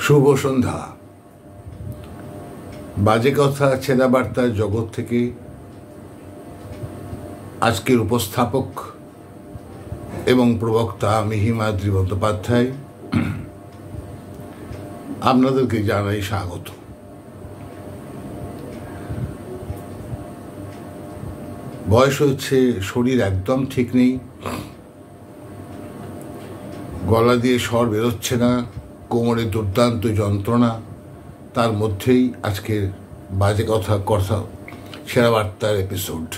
শুভ সন্ধ্যা। বাজে কথা ছেঁড়া বার্তার জগৎ থেকে আজকের উপস্থাপক এবং প্রবক্তা মিহিমাদ্রি বন্দ্যোপাধ্যায় আপনাদেরকে জানাই স্বাগত। বয়স হচ্ছে, শরীর একদম ঠিক নেই, গলা দিয়ে স্বর বেরোচ্ছে না, কোমরে দুর্দান্ত যন্ত্রণা। তার মধ্যেই আজকের বাজে কথা ছেঁড়া বার্তার এপিসোড।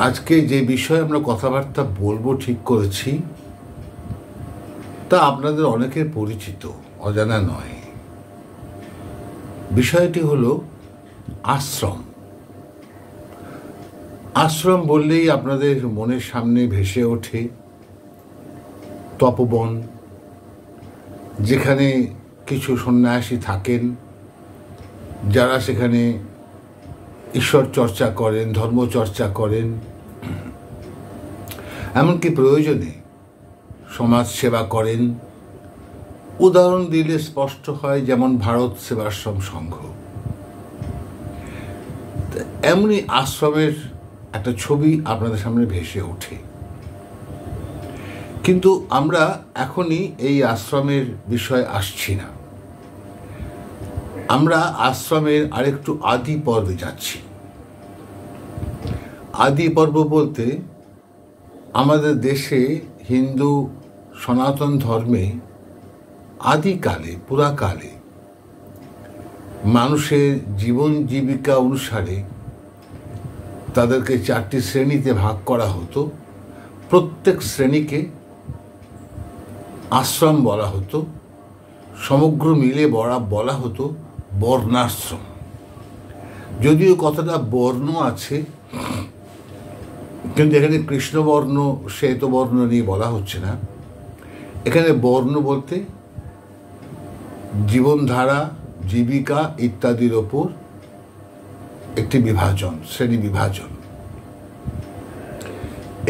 আজকে যে বিষয়ে আমরা কথাবার্তা বলবো ঠিক করেছি তা আপনাদের অনেকের পরিচিত, অজানা নয়। বিষয়টি হলো আশ্রম। আশ্রম বললেই আপনাদের মনের সামনে ভেসে ওঠে তপবন, যেখানে কিছু সন্ন্যাসী থাকেন, যারা সেখানে ঈশ্বর চর্চা করেন, ধর্ম চর্চা করেন, এমনকি প্রয়োজনে সমাজ সেবা করেন। উদাহরণ দিলে স্পষ্ট হয়, যেমন ভারত সেবাশ্রম সংঘ। এমনই আশ্রমের একটা ছবি আপনাদের সামনে ভেসে ওঠে। কিন্তু আমরা এখনই এই আশ্রমের বিষয়ে আসছি না, আমরা আশ্রমের আরেকটু আদি পর্বে যাচ্ছি। আদি পর্ব বলতে আমাদের দেশে হিন্দু সনাতন ধর্মে আদিকালে, পুরাকালে মানুষের জীবন জীবিকা অনুসারে তাদেরকে 4টি শ্রেণীতে ভাগ করা হতো। প্রত্যেক শ্রেণীকে আশ্রম বলা হতো, সমগ্র মিলে বলা হতো বর্ণাশ্রম। যদিও কথাটা বর্ণ আছে, কিন্তু এখানে কৃষ্ণবর্ণ শ্বেতবর্ণ নিয়ে বলা হচ্ছে না। এখানে বর্ণ বলতে জীবনধারা, জীবিকা ইত্যাদির ওপর একটি বিভাজন, শ্রেণী বিভাজন।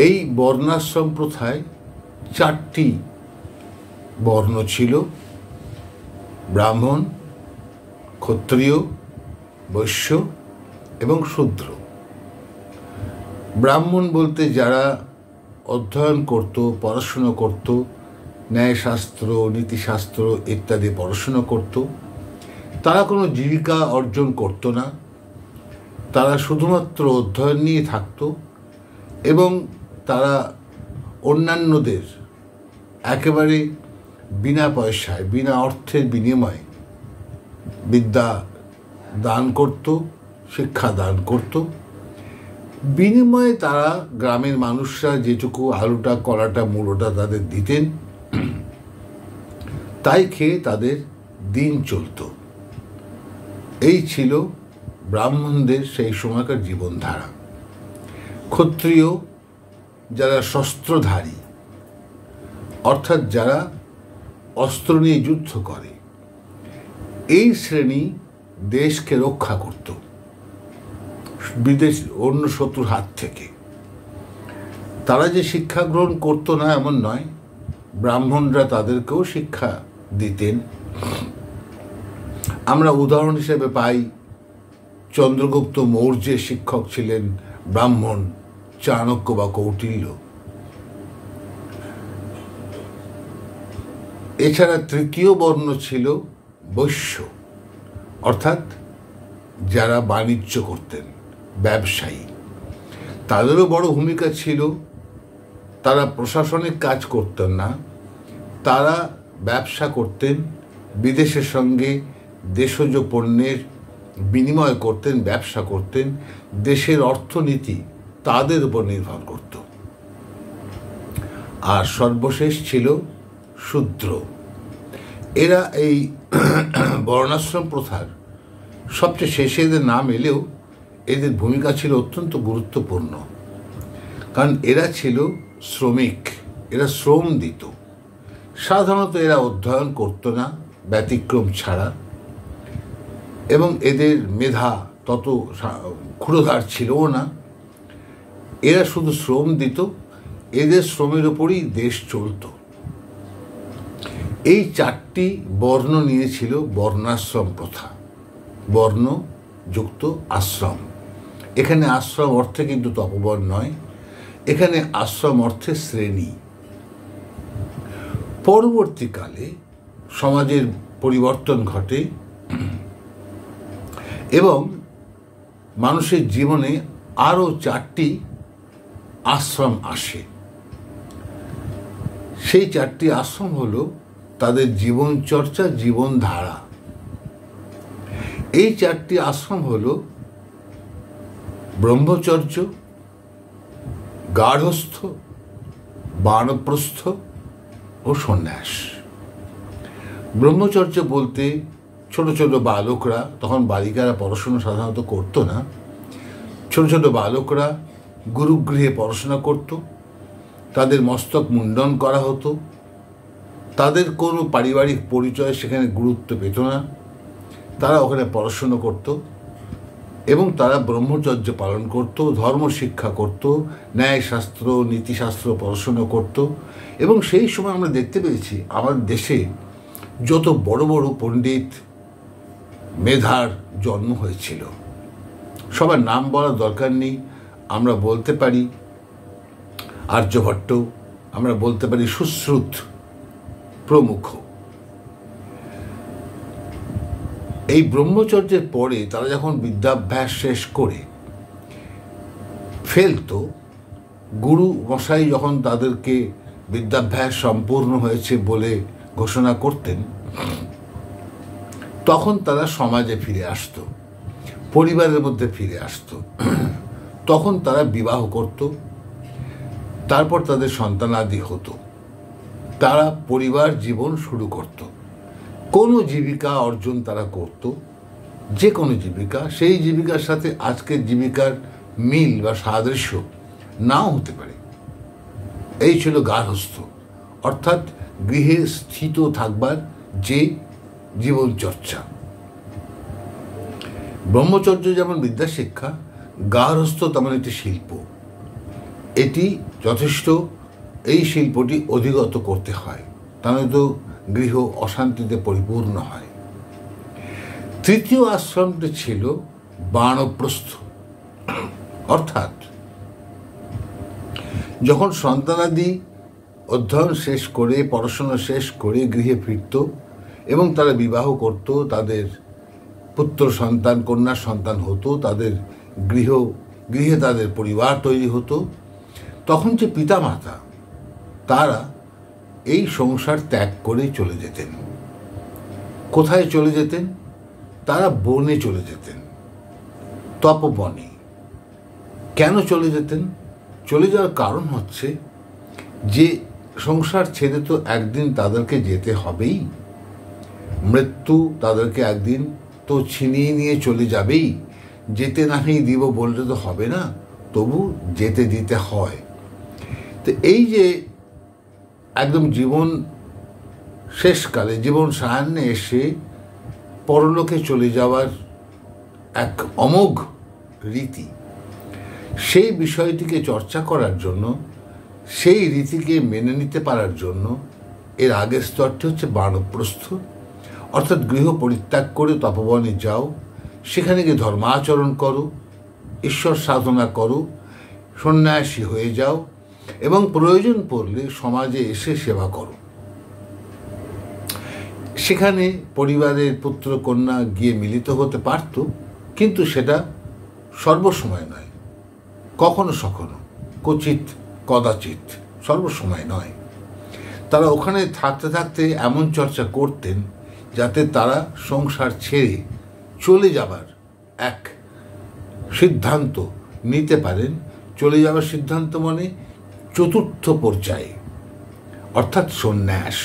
এই বর্ণাশ্রম প্রথায় 4টি বর্ণ ছিল: ব্রাহ্মণ, ক্ষত্রিয়, বৈশ্য এবং শূদ্র। ব্রাহ্মণ বলতে যারা অধ্যয়ন করত, পড়াশুনো করত, ন্যায়শাস্ত্র, নীতিশাস্ত্র ইত্যাদি পড়াশুনো করত, তারা কোনো জীবিকা অর্জন করত না। তারা শুধুমাত্র অধ্যয়ন নিয়ে থাকত এবং তারা অন্যান্যদের একেবারে বিনা পয়সায়, বিনা অর্থের বিনিময়ে বিদ্যা দান করত, শিক্ষা দান করত। বিনিময়ে তারা গ্রামের মানুষরা যেটুকু আলুটা, কলাটা, মূলোটা তাদের দিতেন, তাই খেয়ে তাদের দিন চলত। এই ছিল ব্রাহ্মণদের সেই সময়কার জীবনধারা। ক্ষত্রিয় যারা শস্ত্রধারী, অর্থাৎ যারা অস্ত্র নিয়ে যুদ্ধ করে, এই শ্রেণী দেশকে রক্ষা করত বিদেশ অন্য শত্রুর হাত থেকে। তারা যে শিক্ষা গ্রহণ করতো না এমন নয়, ব্রাহ্মণরা তাদেরকেও শিক্ষা দিতেন। আমরা উদাহরণ হিসেবে পাই, চন্দ্রগুপ্ত মৌর্যের শিক্ষক ছিলেন ব্রাহ্মণ, চাণক্য বা কৌটিল্য। এছাড়া 3য় বর্ণ ছিল বৈশ্য, অর্থাৎ যারা বাণিজ্য করতেন, ব্যবসায়ী। তাদেরও বড় ভূমিকা ছিল। তারা প্রশাসনিক কাজ করতেন না, তারা ব্যবসা করতেন, বিদেশের সঙ্গে দেশজ পণ্যের বিনিময় করতেন, ব্যবসা করতেন। দেশের অর্থনীতি তাদের উপর নির্ভর করত। আর সর্বশেষ ছিল শূদ্র। এরা এই বর্ণাশ্রম প্রথার সবচেয়ে শেষে এদের নাম এলেও এদের ভূমিকা ছিল অত্যন্ত গুরুত্বপূর্ণ, কারণ এরা ছিল শ্রমিক, এরা শ্রম দিত। সাধারণত এরা অধ্যয়ন করত না ব্যতিক্রম ছাড়া, এবং এদের মেধা তত ক্ষুরধার ছিলও না। এরা শুধু শ্রম দিত, এদের শ্রমের ওপরই দেশ চলত। এই 4টি বর্ণ নিয়েছিল বর্ণাশ্রম প্রথা, বর্ণ যুক্ত আশ্রম। এখানে আশ্রম অর্থে কিন্তু তপবন নয়, এখানে আশ্রম অর্থে শ্রেণী। পরবর্তীকালে সমাজের পরিবর্তন ঘটে এবং মানুষের জীবনে আরও 4টি আশ্রম আসে। সেই 4টি আশ্রম হলো তাদের জীবনচর্চা, জীবনধারা। এই 4টি আশ্রম হলো ব্রহ্মচর্য, গার্হস্থ, বানপ্রস্থ ও সন্ন্যাস। ব্রহ্মচর্য বলতে ছোট ছোট বালকরা, তখন বালিকারা পড়াশোনা সাধারণত করতো না, ছোট ছোট বালকরা গুরুগৃহে পড়াশোনা করত, তাদের মস্তক মুন্ডন করা হতো, তাদের কোনো পারিবারিক পরিচয় সেখানে গুরুত্ব পেত না, তারা ওখানে পড়াশোনা করত এবং তারা ব্রহ্মচর্য পালন করত, ধর্ম শিক্ষা করত, ন্যায়শাস্ত্র, নীতিশাস্ত্র পড়াশোনা করত। এবং সেই সময় আমরা দেখতে পেয়েছি আমাদের দেশে যত বড় বড় পণ্ডিত মেধার জন্ম হয়েছিল, সবার নাম বলার দরকার নেই, আমরা বলতে পারি আর্যভট্ট, আমরা বলতে পারি সুশ্রুত প্রমুখ। এই ব্রহ্মচর্যের পরে তারা যখন বিদ্যাভ্যাস শেষ করে ফেলত, গুরু মশাই যখন তাদেরকে বিদ্যাভ্যাস সম্পূর্ণ হয়েছে বলে ঘোষণা করতেন, তখন তারা সমাজে ফিরে আসত, পরিবারের মধ্যে ফিরে আসত। তখন তারা বিবাহ করত, তারপর তাদের সন্তানাদি হতো, তারা পরিবার জীবন শুরু করত। কোনো জীবিকা অর্জন তারা করত, যে কোনো জীবিকা, সেই জীবিকার সাথে আজকের জীবিকার মিল বা সাদৃশ্য নাও হতে পারে। এই ছিল গার্হস্থ, অর্থাৎ গৃহে স্থিত থাকবার যে জীবনচর্চা। ব্রহ্মচর্য যেমন বিদ্যা শিক্ষা, গার্হস্থ তেমন একটি শিল্প। এটি যথেষ্ট, এই শিল্পটি অধিগত করতে হয়, তাহলে তো গৃহ অশান্তিতে পরিপূর্ণ হয়। তৃতীয় আশ্রমটি ছিল বানপ্রস্থ, অর্থাৎ যখন সন্তানাদি অধ্যয়ন শেষ করে, পড়াশোনা শেষ করে গৃহে ফিরত এবং তারা বিবাহ করত, তাদের পুত্র সন্তান, কন্যা সন্তান হতো, তাদের গৃহে তাদের পরিবার তৈরি হতো, তখন যে পিতামাতা তারা এই সংসার ত্যাগ করে চলে যেতেন। কোথায় চলে যেতেন? তারা বনে চলে যেতেন, তপবনে। কেন চলে যেতেন? চলে যাওয়ার কারণ হচ্ছে যে সংসার ছেড়ে তো একদিন তাদেরকে যেতে হবেই, মৃত্যু তাদেরকে একদিন তো ছিনিয়ে নিয়ে চলে যাবেই, যেতে নাহি দিব বললে তো হবে না, তবু যেতে দিতে হয়। তো এই যে একদম জীবন শেষকালে, জীবন সায়ান্নে এসে পরলোকে চলে যাওয়ার এক অমোঘ রীতি, সেই বিষয়টিকে চর্চা করার জন্য, সেই রীতিকে মেনে নিতে পারার জন্য এর আগের স্তরটি হচ্ছে বানপ্রস্থ, অর্থাৎ গৃহ পরিত্যাগ করে তপবনে যাও, সেখানে গিয়ে ধর্মাচরণ করো, ঈশ্বর সাধনা করো, সন্ন্যাসী হয়ে যাও এবং প্রয়োজন পড়লে সমাজে এসে সেবা করো। সেখানে পরিবারের পুত্র কন্যা গিয়ে মিলিত হতে পারত, কিন্তু সেটা সর্বসময় নয়, কখনো সখনো, ক্বচিৎ কদাচিৎ, সর্বসময় নয়। তারা ওখানে থাকতে থাকতে এমন চর্চা করতেন যাতে তারা সংসার ছেড়ে চলে যাবার এক সিদ্ধান্ত নিতে পারেন। চলে যাওয়ার সিদ্ধান্ত মানে চতুর্থ পর্যায়ে, অর্থাৎ সন্ন্যাস।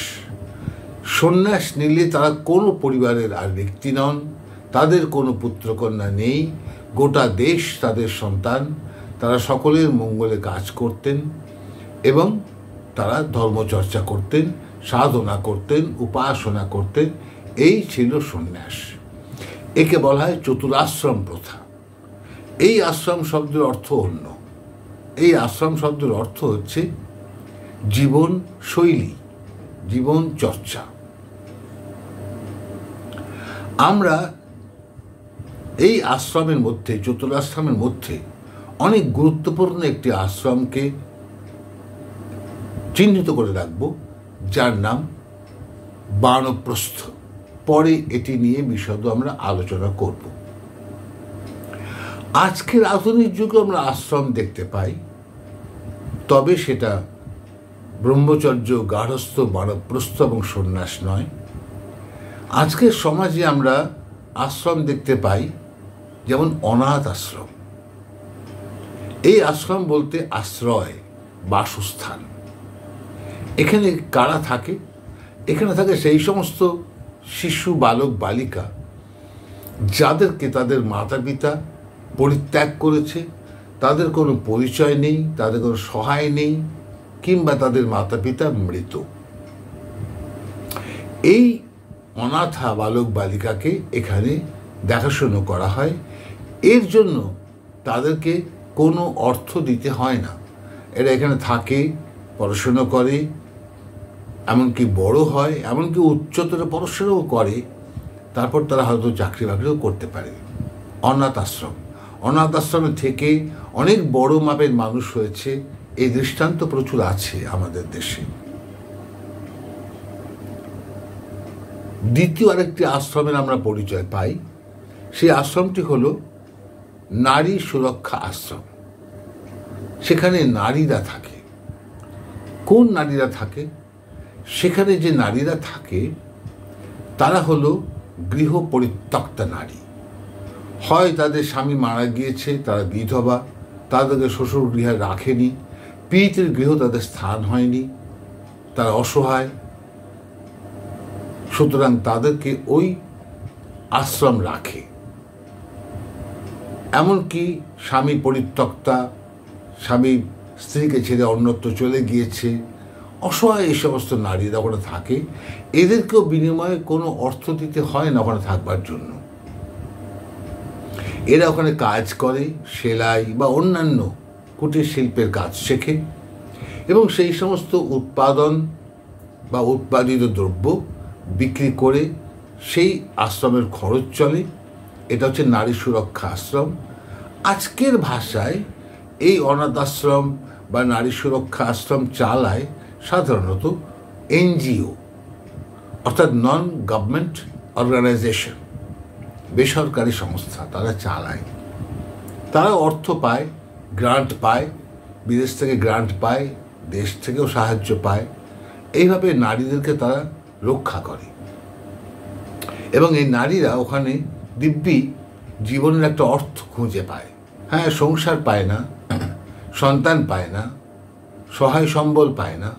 সন্ন্যাস নিলে তারা কোনো পরিবারের আর ব্যক্তি নন, তাদের কোনো পুত্রকন্যা নেই, গোটা দেশ তাদের সন্তান, তারা সকলের মঙ্গলে কাজ করতেন এবং তারা ধর্মচর্চা করতেন, সাধনা করতেন, উপাসনা করতেন। এই ছিল সন্ন্যাস। একে বলা হয় চতুরাশ্রম প্রথা। এই আশ্রম শব্দের অর্থ অন্য। এই আশ্রম শব্দের অর্থ হচ্ছে জীবন শৈলী, জীবন চর্চা। আমরা এই আশ্রমের মধ্যে, চতুরাশ্রমের মধ্যে অনেক গুরুত্বপূর্ণ একটি আশ্রমকে চিহ্নিত করে রাখব, যার নাম বানপ্রস্থ। পরে এটি নিয়ে বিশদ আমরা আলোচনা করব। আজকের আধুনিক যুগে আমরা আশ্রম দেখতে পাই, তবে সেটা ব্রহ্মচর্য, গার্হস্থ্য, বানপ্রস্থ এবং সন্ন্যাস নয়। আজকের সমাজে আমরা আশ্রম দেখতে পাই, যেমন অনাথ আশ্রম। এই আশ্রম বলতে আশ্রয়, বাসস্থান। এখানে কারা থাকে? এখানে থাকে সেই সমস্ত শিশু, বালক, বালিকা যাদেরকে তাদের মাতা পিতা পরিত্যাগ করেছে, তাদের কোনো পরিচয় নেই, তাদের কোনো সহায় নেই, কিংবা তাদের মাতা পিতা মৃত। এই অনাথা বালক বালিকাকে এখানে দেখাশুনো করা হয়। এর জন্য তাদেরকে কোনো অর্থ দিতে হয় না। এরা এখানে থাকে, পড়াশুনো করে, এমনকি বড় হয়, এমনকি উচ্চতর পড়াশোনাও করে, তারপর তারা হয়তো চাকরি বাকরিও করতে পারে। অনাথ আশ্রম, অনাথ আশ্রমে থেকে অনেক বড় মাপের মানুষ হয়েছে, এই দৃষ্টান্ত প্রচুর আছে আমাদের দেশে। দ্বিতীয় আরেকটি আশ্রমের আমরা পরিচয় পাই। সেই আশ্রমটি হলো নারী সুরক্ষা আশ্রম। সেখানে নারীরা থাকে। কোন নারীরা থাকে? সেখানে যে নারীরা থাকে তারা হলো গৃহ পরিত্যক্তা নারী। হয় তাদের স্বামী মারা গিয়েছে, তারা বিধবা, তাদেরকে শ্বশুর গৃহে রাখেনি, পীড়িতের গৃহ তাদের স্থান হয়নি, তারা অসহায়, সুতরাং তাদেরকে ওই আশ্রম রাখে। এমনকি স্বামী পরিত্যক্তা, স্বামী স্ত্রীকে ছেড়ে অন্যত্র চলে গিয়েছে, অসহায় এই সমস্ত নারীরা ওখানে থাকে। এদেরকেও বিনিময়ে কোনো অর্থ দিতে হয় না ওখানে থাকবার জন্য। এরা ওখানে কাজ করে, সেলাই বা অন্যান্য কুটির শিল্পের কাজ শেখে এবং সেই সমস্ত উৎপাদন বা উৎপাদিত দ্রব্য বিক্রি করে সেই আশ্রমের খরচ চলে। এটা হচ্ছে নারী সুরক্ষা আশ্রম। আজকের ভাষায় এই অনাথ আশ্রম বা নারী সুরক্ষা আশ্রম চালায় সাধারণত এনজিও, অর্থাৎ নন গভর্নমেন্ট অর্গানাইজেশন, বেসরকারি সংস্থা। তারা চালায়, তারা অর্থ পায়, গ্রান্ট পায়, বিদেশ থেকে গ্রান্ট পায়, দেশ থেকেও সাহায্য পায়। এইভাবে নারীদেরকে তারা রক্ষা করে এবং এই নারীরা ওখানে দিব্যি জীবনের একটা অর্থ খুঁজে পায়। হ্যাঁ, সংসার পায় না, সন্তান পায় না, সহায় সম্বল পায় না,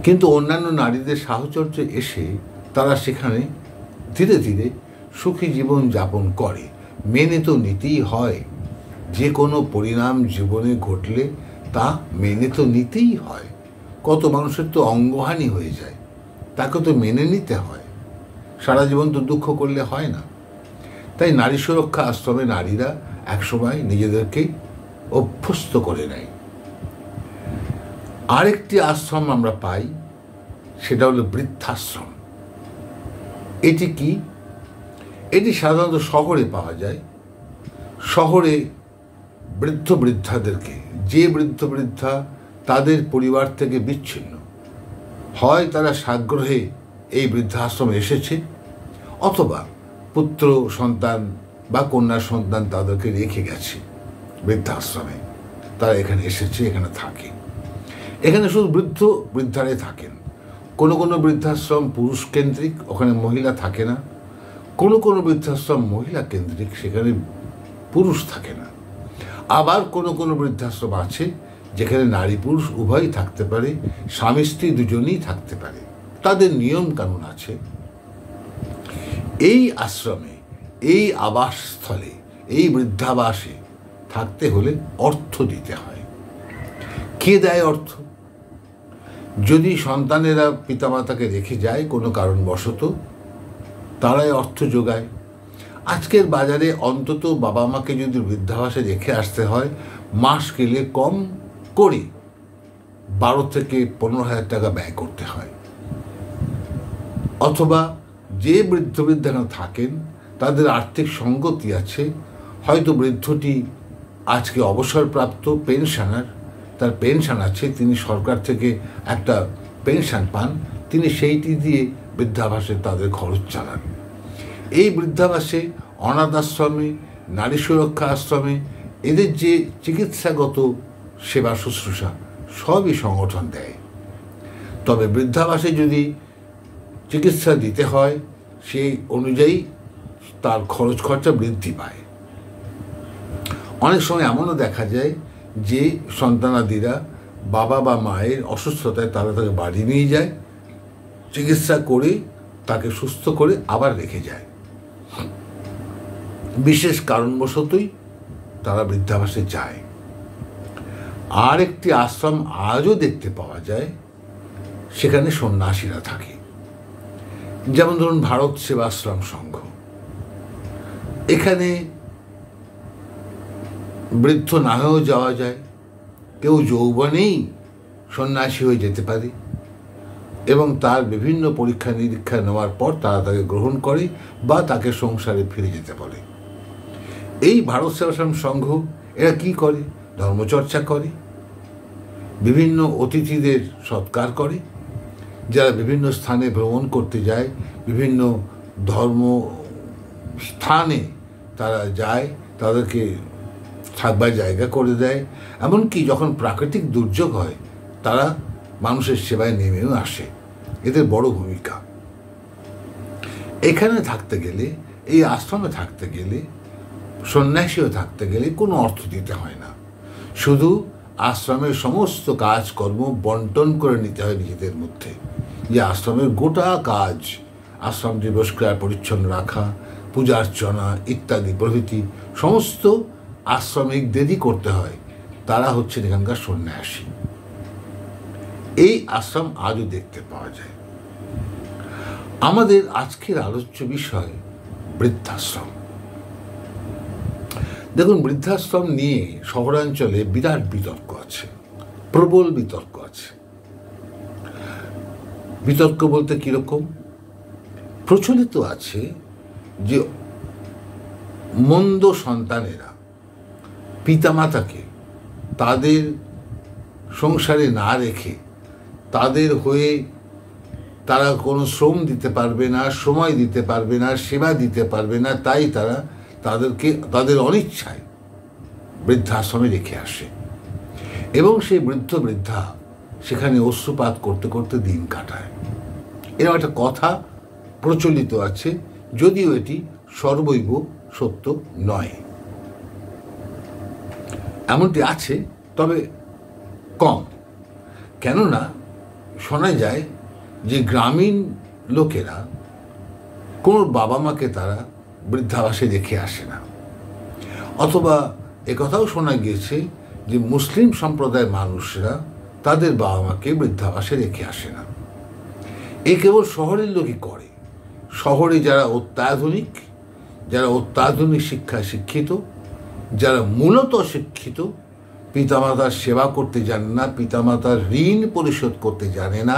কিন্তু অন্যান্য নারীদের সাহচর্যে এসে তারা সেখানে ধীরে ধীরে সুখী জীবন যাপন করে। মেনে তো নিতেই হয়, যে কোনো পরিণাম জীবনে ঘটলে তা মেনে তো নিতেই হয়। কত মানুষের তো অঙ্গহানি হয়ে যায়, তাকে তো মেনে নিতে হয়। সারা জীবন তো দুঃখ করলে হয় না। তাই নারী সুরক্ষা আশ্রমে নারীরা একসময় নিজেদেরকে অভ্যস্ত করে নেয়। আরেকটি আশ্রম আমরা পাই, সেটা হলো বৃদ্ধাশ্রম। এটি কি? এটি সাধারণত শহরে পাওয়া যায়। শহরে বৃদ্ধ বৃদ্ধাদেরকে, যে বৃদ্ধ বৃদ্ধা তাদের পরিবার থেকে বিচ্ছিন্ন, হয় তারা সাগ্রহে এই বৃদ্ধাশ্রমে এসেছে, অথবা পুত্র সন্তান বা কন্যা সন্তান তাদেরকে রেখে গেছে বৃদ্ধাশ্রমে, তারা এখানে এসেছে, এখানে থাকে। এখানে শুধু বৃদ্ধ বৃদ্ধারাই থাকেন। কোনো কোনো বৃদ্ধাশ্রম পুরুষ কেন্দ্রিক, ওখানে মহিলা থাকে না। কোনো কোনো বৃদ্ধাশ্রম মহিলা কেন্দ্রিক, সেখানে পুরুষ থাকে না। আবার কোনো কোনো বৃদ্ধাশ্রম আছে যেখানে নারী পুরুষ উভয়ই থাকতে পারে, স্বামী স্ত্রী দুজনেই থাকতে পারে, তাদের নিয়ম কানুন আছে। এই আশ্রমে, এই আবাসস্থলে, এই বৃদ্ধাবাসে থাকতে হলে অর্থ দিতে হয়। কে দেয় অর্থ? যদি সন্তানেরা পিতামাতাকে রেখে যায় কোনো কারণবশত, তারাই অর্থ যোগায়। আজকের বাজারে অন্তত বাবা মাকে যদি বৃদ্ধাবাসে রেখে আসতে হয়, মাস গেলে কম করে 12 থেকে 15,000 টাকা ব্যয় করতে হয়। অথবা যে বৃদ্ধ বৃদ্ধা থাকেন তাদের আর্থিক সঙ্গতি আছে, হয়তো বৃদ্ধটি আজকে অবসরপ্রাপ্ত পেনশনার, তার পেনশন আছে, তিনি সরকার থেকে একটা পেনশন পান, তিনি সেইটি দিয়ে বৃদ্ধাবাসে তাদের খরচ চালান। এই বৃদ্ধাবাসে, অনাথ আশ্রমে, নারী সুরক্ষা আশ্রমে এদের যে চিকিৎসাগত সেবা শুশ্রূষা সবই সংগঠন দেয়। তবে বৃদ্ধাবাসে যদি চিকিৎসা দিতে হয় সেই অনুযায়ী তার খরচ খরচা বৃদ্ধি পায়। অনেক সময় এমনও দেখা যায় যে সন্তানাদিরা বাবা বা মায়ের অসুস্থতায় তারা তাকে বাড়ি নিয়ে যায়, চিকিৎসা করে তাকে সুস্থ করে আবার রেখে যায়। বিশেষ কারণবশতই তারা বৃদ্ধাবাসে যায়। আর একটি আশ্রম আজও দেখতে পাওয়া যায়, সেখানে সন্ন্যাসীরা থাকে। যেমন ধরুন ভারত সেবাশ্রম সংঘ, এখানে বৃদ্ধ না হয়েও যাওয়া যায়, কেউ যৌবনেই সন্ন্যাসী হয়ে যেতে পারে এবং তার বিভিন্ন পরীক্ষা নিরীক্ষা নেওয়ার পর তারা তাকে গ্রহণ করে বা তাকে সংসারে ফিরে যেতে বলে। এই ভারত সেবাশ্রম সংঘ এরা কি করে? ধর্মচর্চা করে, বিভিন্ন অতিথিদের সৎকার করে, যারা বিভিন্ন স্থানে ভ্রমণ করতে যায়, বিভিন্ন ধর্ম স্থানে তারা যায়, তাদেরকে থাকবার জায়গা করে দেয়। এমনকি যখন প্রাকৃতিক দুর্যোগ হয় তারা মানুষের সেবায় নেমেও আসে, এদের বড় ভূমিকা। এখানে থাকতে গেলে, এই আশ্রমে থাকতে গেলে, সন্ন্যাসীও থাকতে গেলে কোনো অর্থ দিতে হয় না, শুধু আশ্রমের সমস্ত কাজকর্ম বন্টন করে নিতে হয় নিজেদের মধ্যে। যে আশ্রমের গোটা কাজ, আশ্রমটি পরিষ্কার পরিচ্ছন্ন রাখা, পূজা অর্চনা ইত্যাদি প্রভৃতি সমস্ত আশ্রমিকদেরই করতে হয়। তারা হচ্ছেন এখানকার সন্ন্যাসী। এই আশ্রম আজও দেখতে পাওয়া যায়। আমাদের আজকের আলোচ্য বিষয় বৃদ্ধাশ্রম। দেখুন, বৃদ্ধাশ্রম নিয়ে শহরাঞ্চলে বিরাট বিতর্ক আছে, প্রবল বিতর্ক আছে। বিতর্ক বলতে কিরকম? প্রচলিত আছে যে মন্দ সন্তানেরা পিতামাতাকে তাদের সংসারে না রেখে, তাদের হয়ে তারা কোনো শ্রম দিতে পারবে না, সময় দিতে পারবে না, সেবা দিতে পারবে না, তাই তারা তাদেরকে তাদের অনিচ্ছায় বৃদ্ধাশ্রমে রেখে আসে এবং সেই বৃদ্ধ বৃদ্ধা সেখানে অশ্রুপাত করতে করতে দিন কাটায়। এরকম একটা কথা প্রচলিত আছে, যদিও এটি সর্বৈব সত্য নয়। এমনটি আছে, তবে কম। কেননা শোনা যায় যে গ্রামীণ লোকেরা কোনো বাবা মাকে তারা বৃদ্ধাবাসে রেখে আসে না, অথবা একথাও শোনা গিয়েছে যে মুসলিম সম্প্রদায়ের মানুষরা তাদের বাবা মাকে বৃদ্ধাবাসে রেখে আসে না। এ কেবল শহরের লোকই করে। শহরে যারা অত্যাধুনিক শিক্ষায় শিক্ষিত, যারা মূলত শিক্ষিত, পিতামাতার সেবা করতে জানে না, পিতামাতার ঋণ পরিশোধ করতে জানে না,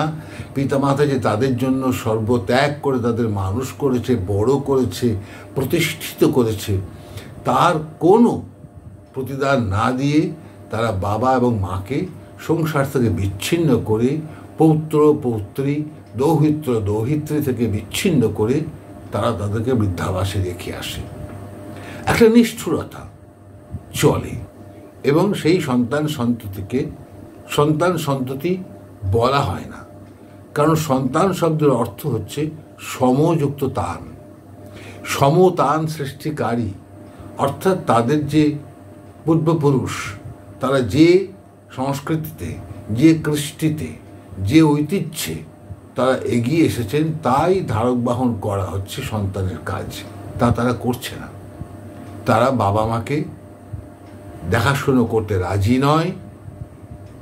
পিতামাতা যে তাদের জন্য সর্বত্যাগ করে তাদের মানুষ করেছে, বড় করেছে, প্রতিষ্ঠিত করেছে, তার কোনো প্রতিদান না দিয়ে তারা বাবা এবং মাকে সংসার থেকে বিচ্ছিন্ন করে, পৌত্র পৌত্রী, দৌহিত্র দৌহিত্রী থেকে বিচ্ছিন্ন করে তারা তাদেরকে বৃদ্ধাবাসে রেখে আসে। একটা নিষ্ঠুরতা চলে এবং সেই সন্তান সন্ততি বলা হয় না, কারণ সন্তান শব্দের অর্থ হচ্ছে সমযুক্ত তান, সমতান সৃষ্টিকারী। অর্থাৎ তাদের যে পূর্বপুরুষ, তারা যে সংস্কৃতিতে, যে কৃষ্টিতে, যে ঐতিহ্যে তারা এগিয়ে এসেছেন, তাই ধারক বাহন করা হচ্ছে সন্তানের কাজ। তা তারা করছে না। তারা বাবা মাকে দেখাশুনো করতে রাজি নয়,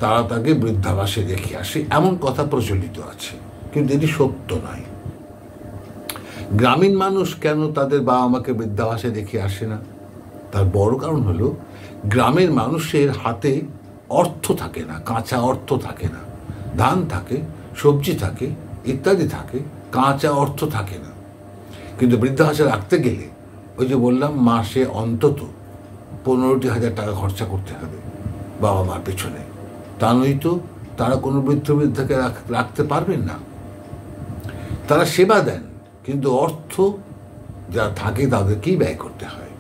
তারা তাকে বৃদ্ধাবাসে রেখে আসে, এমন কথা প্রচলিত আছে, কিন্তু এটি সত্য নয়। গ্রামীণ মানুষ কেন তাদের বাবা মাকে বৃদ্ধাবাসে রেখে আসে না? তার বড় কারণ হলো গ্রামের মানুষের হাতে অর্থ থাকে না, কাঁচা অর্থ থাকে না। ধান থাকে, সবজি থাকে, ইত্যাদি থাকে, কাঁচা অর্থ থাকে না। কিন্তু বৃদ্ধাবাসে রাখতে গেলে ওই যে বললাম, মাসে অন্তত 15,000 টাকা খরচা করতে হবে বাবা মার পেছনে। তা নয়তো তারা কোনো বৃদ্ধাকে রাখতে পারবেন না। তারা সেবা দেন, কিন্তু অর্থ যা থাকে তাদেরকেই ব্যয় করতে হয়।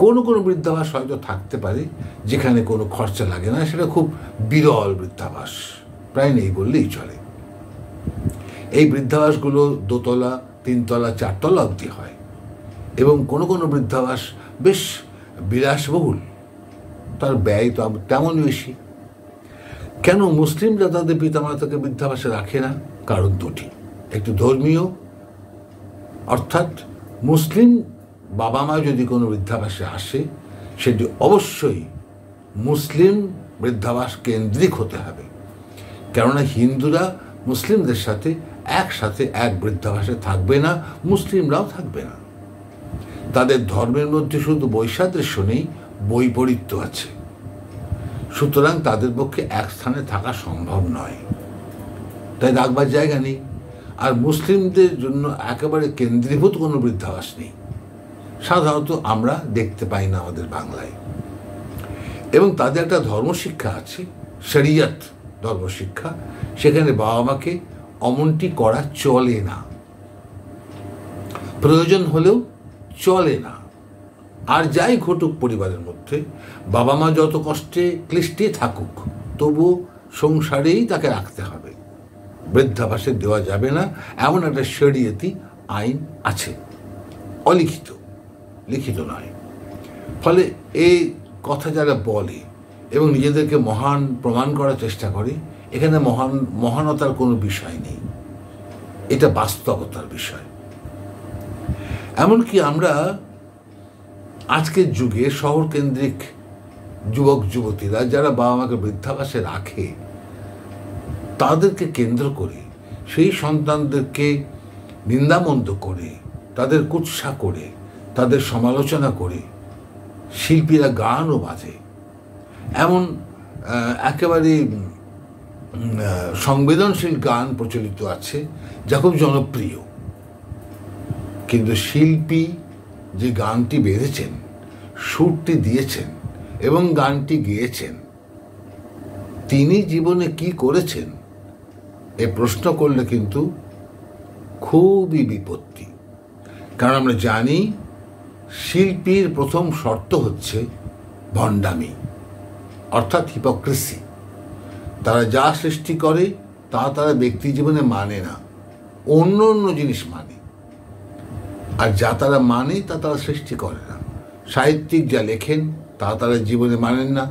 কোনো কোনো বৃদ্ধাবাস হয়তো থাকতে পারে যেখানে কোনো খরচা লাগে না, সেটা খুব বিরল বৃদ্ধাবাস, প্রায় নেই বললেই চলে। এই বৃদ্ধাবাসগুলো 2 তলা, 3 তলা, 4 তলা অবধি হয়, এবং কোনো কোনো বৃদ্ধাবাস বেশ বিলাসবহুল, তার ব্যয় তো তেমন বেশি। কেন মুসলিমরা তাদের পিতামাতাকে বৃদ্ধাবাসে রাখে না? কারণ দুটি। একটু ধর্মীয়, অর্থাৎ মুসলিম বাবা মা যদি কোনো বৃদ্ধাবাসে আসে, সেটি অবশ্যই মুসলিম বৃদ্ধাবাস কেন্দ্রিক হতে হবে। কেননা হিন্দুরা মুসলিমদের সাথে একসাথে এক বৃদ্ধাবাসে থাকবে না, মুসলিমরাও থাকবে না। তাদের ধর্মের মধ্যে শুধু বৈসাদৃশ্য নেই, বৈপরীত্য আছে। সুতরাং তাদের পক্ষে এক স্থানে থাকা সম্ভব নয়, তাই রাখবার জায়গা নেই। আর মুসলিমদের জন্য একেবারে কেন্দ্রীভূত কোনো বৃদ্ধাবাস নেই, সাধারণত আমরা দেখতে পাই না আমাদের বাংলায়। এবং তাদের একটা ধর্মশিক্ষা আছে, শরিয়ত ধর্মশিক্ষা, সেখানে বাবা মাকে অমনটি করা চলে না, প্রয়োজন হলেও চলে না। আর যাই ঘটুক পরিবারের মধ্যে, বাবা মা যত কষ্টে ক্লিষ্টে থাকুক, তবু সংসারেই তাকে রাখতে হবে, বৃদ্ধাবাসে দেওয়া যাবে না, এমন একটা শরিয়তি আইন আছে, অলিখিত, লিখিত নয়। ফলে এই কথা যারা বলে এবং নিজেদেরকে মহান প্রমাণ করার চেষ্টা করে, এখানে মহানতার কোনো বিষয় নেই, এটা বাস্তবতার বিষয়। এমনকি আমরা আজকের যুগে শহর কেন্দ্রিক যুবক যুবতীরা যারা বাবা মাকে বৃদ্ধাবাসে রাখে, তাদেরকে কেন্দ্র করে সেই সন্তানদেরকে নিন্দামন্দ করে, তাদের কুৎসা করে, তাদের সমালোচনা করে শিল্পীরা গানও বাজে। এমন একেবারে সংবেদনশীল গান প্রচলিত আছে যা খুব জনপ্রিয়, কিন্তু শিল্পী যে গানটি বেঁধেছেন, সুরটি দিয়েছেন এবং গানটি গেয়েছেন, তিনি জীবনে কি করেছেন এ প্রশ্ন করলে কিন্তু খুবই বিপত্তি। কারণ আমরা জানি শিল্পীর প্রথম শর্ত হচ্ছে ভণ্ডামি, অর্থাৎ হিপোক্রেসি। তারা যা সৃষ্টি করে তা তারা ব্যক্তি জীবনে মানে না, অন্য অন্য জিনিস মানে, আর যা তারা মানে তা তারা সৃষ্টি করে না। সাহিত্যিক যা লেখেন তা তারা জীবনে মানেন না,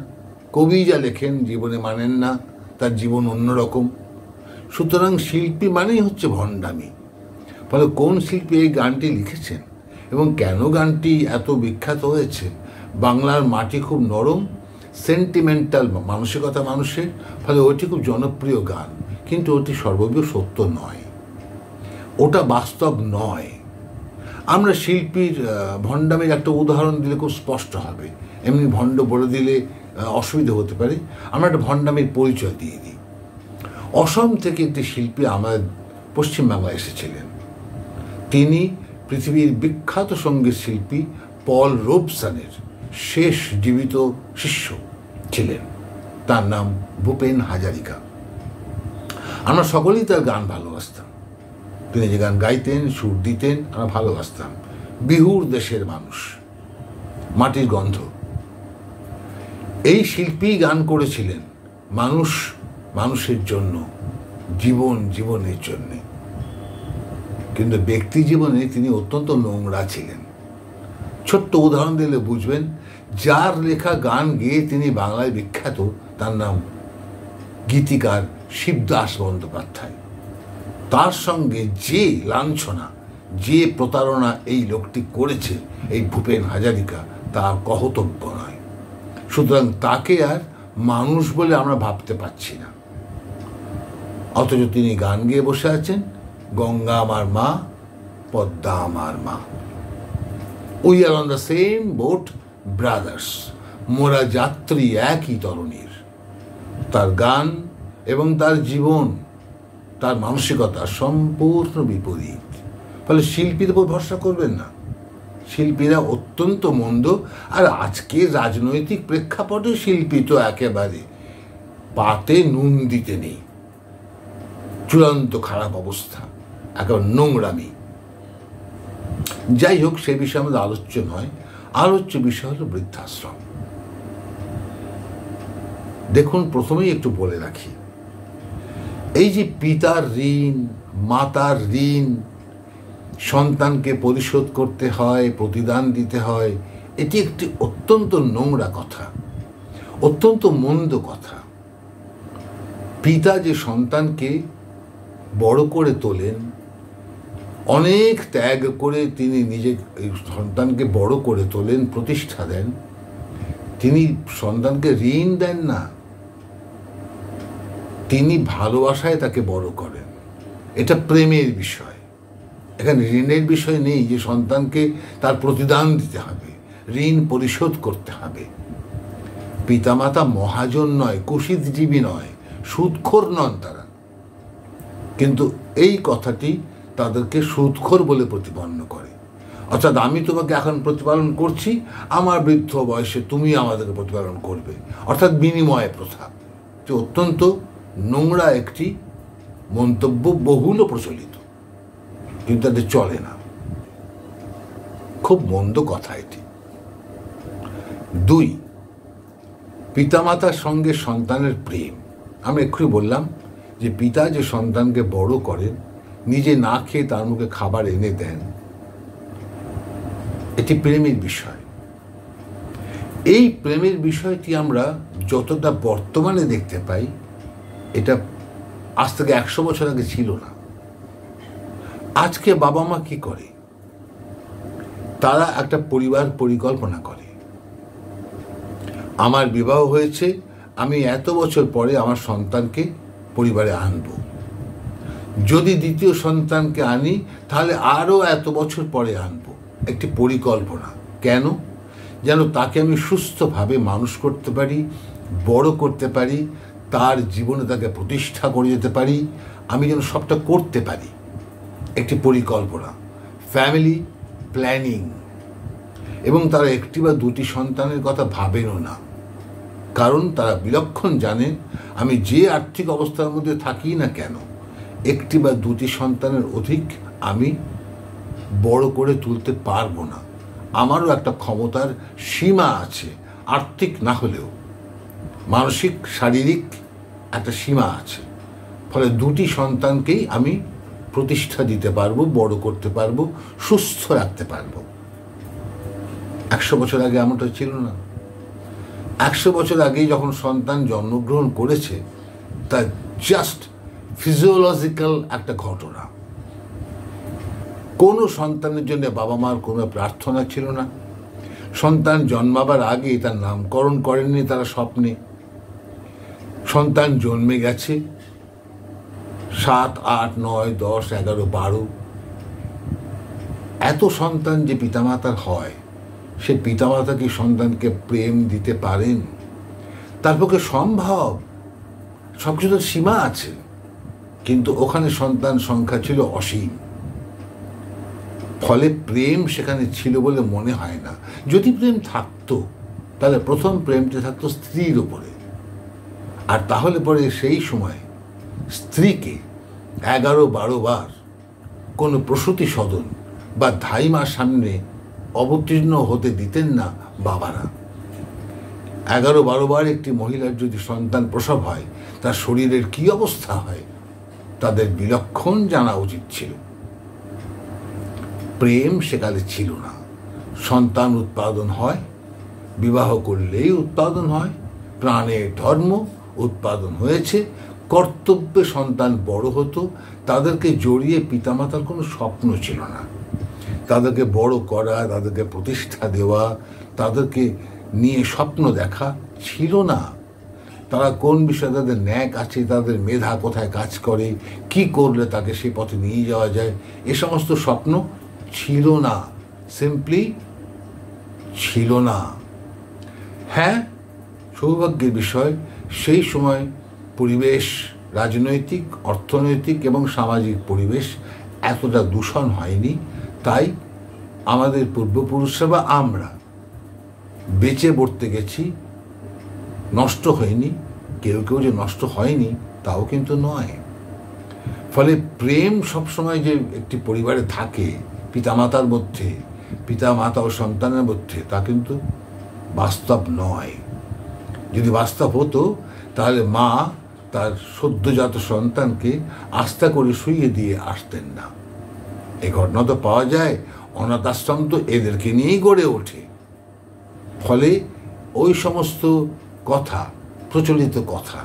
কবি যা লেখেন জীবনে মানেন না, তার জীবন অন্যরকম। সুতরাং শিল্পী মানেই হচ্ছে ভণ্ডামি। ফলে কোন শিল্পী এই গানটি লিখেছেন এবং কেন গানটি এত বিখ্যাত হয়েছে? বাংলার মাটি খুব নরম, সেন্টিমেন্টাল মানসিকতা মানুষের, ফলে ওটি খুব জনপ্রিয় গান, কিন্তু ওটি সর্ববিধ সত্য নয়, ওটা বাস্তব নয়। আমরা শিল্পীর ভণ্ডামির একটা উদাহরণ দিলে খুব স্পষ্ট হবে, এমনি ভণ্ড বলে দিলে অসুবিধা হতে পারে। আমরা একটা ভণ্ডামির পরিচয় দিয়ে দিই। অসম থেকে একটি শিল্পী আমাদের পশ্চিমবাংলায় এসেছিলেন। তিনি পৃথিবীর বিখ্যাত সঙ্গীত শিল্পী পল রোবসনের শেষ জীবিত শিষ্য ছিলেন। তার নাম ভূপেন হাজারিকা। আমরা সকলেই তার গান ভালোবাসতাম, তিনি যে গান গাইতেন, সুর দিতেন, আমরা ভালোবাসতাম। বিহুর দেশের মানুষ, মাটির গন্ধ। এই শিল্পী গান করেছিলেন মানুষ মানুষের জন্য, জীবন জীবনের জন্যে, কিন্তু ব্যক্তি জীবনে তিনি অত্যন্ত নোংরা ছিলেন। ছোট্ট উদাহরণ দিলে বুঝবেন। যার লেখা গান গেয়ে তিনি বাংলায় বিখ্যাত, তার নাম গীতিকার শিবদাস বন্দ্যোপাধ্যায়। তার সঙ্গে যে লাঞ্ছনা, যে প্রতারণা এই লোকটি করেছে, এই ভূপেন হাজারিকা, তা কহতব্য নয়। সুতরাং তাকে আর মানুষ বলে আমরা ভাবতে পারছি না। অথচ তিনি গান গেয়ে বসে আছেন, গঙ্গা আমার মা, পদ্মা আমার মা, we are on the same boat brothers, মোরা যাত্রী একই তরণীর। তার গান এবং তার জীবন তার মানসিকতা সম্পূর্ণ বিপরীত। ফলে শিল্পীর উপর ভরসা করবেন না, শিল্পীরা অত্যন্ত মন্দ। আর আজকে রাজনৈতিক প্রেক্ষাপটে শিল্পী তো একেবারে পাতে নুন দিতে নেই, চূড়ান্ত খারাপ অবস্থা, একেবারে নোংরামি। যাই হোক, সে বিষয়ে আমাদের আলোচ্য নয়। আলোচ্য বিষয় হলো বৃদ্ধাশ্রম। দেখুন, প্রথমেই একটু বলে রাখি, এই যে পিতার ঋণ, মাতার ঋণ সন্তানকে পরিশোধ করতে হয়, প্রতিদান দিতে হয়, এটি একটি অত্যন্ত নোংরা কথা, অত্যন্ত মন্দ কথা। পিতা যে সন্তানকে বড় করে তোলেন, অনেক ত্যাগ করে তিনি নিজে সন্তানকে বড় করে তোলেন, প্রতিষ্ঠা দেন, তিনি সন্তানকে ঋণ দেন না, তিনি ভালোবাসায় তাকে বড় করেন। এটা প্রেমের বিষয়, এখানে ঋণের বিষয় নেই যে সন্তানকে তার প্রতিদান দিতে হবে, ঋণ পরিশোধ করতে হবে। পিতামাতা মহাজন নয়, কুশিতজীবী নয়, সুদখোর নন তারা, কিন্তু এই কথাটি তাদেরকে সুদখোর বলে প্রতিপন্ন করে। অর্থাৎ আমি তোমাকে এখন প্রতিপালন করছি, আমার বৃদ্ধ বয়সে তুমি আমাদেরকে প্রতিপালন করবে, অর্থাৎ বিনিময় প্রথা। যে অত্যন্ত নোংরা একটি মন্তব্য, বহুল প্রচলিত, কিন্তু তাদের চলে না, খুব মন্দ কথা এটি। 2, পিতামাতার সঙ্গে সন্তানের প্রেম। আমি এক্ষুনি বললাম যে পিতা যে সন্তানকে বড় করেন, নিজে না খেয়ে তার মুখে খাবার এনে দেন, এটি প্রেমের বিষয়। এই প্রেমের বিষয়টি আমরা যতটা বর্তমানে দেখতে পাই, এটা আজ থেকে 100 বছর আগে ছিল না। আজকে বাবা মা কি করে? তারা একটা পরিবার পরিকল্পনা করে। আমার বিবাহ হয়েছে, আমি এত বছর পরে আমার সন্তানকে পরিবারে আনব, যদি দ্বিতীয় সন্তানকে আনি তাহলে আরও এত বছর পরে আনব। একটি পরিকল্পনা। কেন? যেন তাকে আমি সুস্থভাবে মানুষ করতে পারি, বড় করতে পারি, তার জীবনে তাকে প্রতিষ্ঠা করে যেতে পারি, আমি যেন সবটা করতে পারি। একটি পরিকল্পনা, ফ্যামিলি প্ল্যানিং। এবং তারা একটি বা দুটি সন্তানের কথা ভাবেনও না, কারণ তারা বিলক্ষণ জানেন আমি যে আর্থিক অবস্থার মধ্যে থাকি না কেন, একটি বা দুটি সন্তানের অধিক আমি বড় করে তুলতে পারবো না। আমারও একটা ক্ষমতার সীমা আছে, আর্থিক না হলেও মানসিক শারীরিক একটা সীমা আছে। ফলে দুটি সন্তানকেই আমি প্রতিষ্ঠা দিতে পারবো, বড় করতে পারবো, সুস্থ রাখতে পারবো। 100 বছর আগে এমনটা ছিল না। 100 বছর আগেই যখন সন্তান জন্মগ্রহণ করেছে, তা জাস্ট ফিজিওলজিক্যাল একটা ঘটনা। কোনো সন্তানের জন্য বাবা মার কোনো প্রার্থনা ছিল না। সন্তান জন্মাবার আগে তার নামকরণ করেননি তারা স্বপ্নে। সন্তান জন্মে গেছে, 7, 8, 9, 10, 11, 12 এত সন্তান যে পিতামাতার হয়, সে পিতামাতা কি সন্তানকে প্রেম দিতে পারেন? তার পক্ষে সম্ভব? সবকিছুর সীমা আছে, কিন্তু ওখানে সন্তান সংখ্যা ছিল অসীম। ফলে প্রেম সেখানে ছিল বলে মনে হয় না। যদি প্রেম থাকতো তাহলে প্রথম প্রেমটি থাকতো স্ত্রীর উপরে, আর তাহলে পরে সেই সময় স্ত্রীকে 11-12 বার কোনো প্রসূতি সদন বা ধাইমার সামনে অবতীর্ণ হতে দিতেন না বাবারা। 11-12 বার একটি মহিলার যদি সন্তান প্রসব হয়, তার শরীরের কি অবস্থা হয় তাদের বিলক্ষণ জানা উচিত ছিল। প্রেম সেকালে ছিল না। সন্তান উৎপাদন হয়, বিবাহ করলেই উৎপাদন হয়, প্রাণের ধর্ম উৎপাদন হয়েছে, কর্তব্যে সন্তান বড় হতো, তাদেরকে জড়িয়ে পিতামাতার কোনো স্বপ্ন ছিল না। তাদেরকে বড় করা, তাদেরকে প্রতিষ্ঠা দেওয়া, তাদেরকে নিয়ে স্বপ্ন দেখা ছিল না। তারা কোন বিষয়ে তাদের ন্যাক আছে, তাদের মেধা কোথায় কাজ করে, কি করলে তাকে সেই পথে নিয়ে যাওয়া যায়, এ সমস্ত স্বপ্ন ছিল না, সিম্পলি ছিল না। হ্যাঁ, সৌভাগ্যের বিষয় সেই সময় পরিবেশ রাজনৈতিক, অর্থনৈতিক এবং সামাজিক পরিবেশ এতটা দূষণ হয়নি। তাই আমাদের পূর্বপুরুষরা বা আমরা বেঁচে বর্তে গেছি, নষ্ট হয়নি। কেউ কেউ যে নষ্ট হয়নি তাও কিন্তু নয়। ফলে প্রেম সবসময় যে একটি পরিবারে থাকে পিতামাতার মধ্যে, পিতামাতা ও সন্তানের মধ্যে, তা কিন্তু বাস্তব নয়। যদি বাস্তব হতো তাহলে মা তার সদ্যজাত সন্তানকে আস্থা করে শুইয়ে দিয়ে আসতেন না। এই ঘটনা তো পাওয়া যায়। অনাথ আশ্রম তো এদেরকে নিয়েই গড়ে ওঠে। ফলে ওই সমস্ত কথা, প্রচলিত কথা,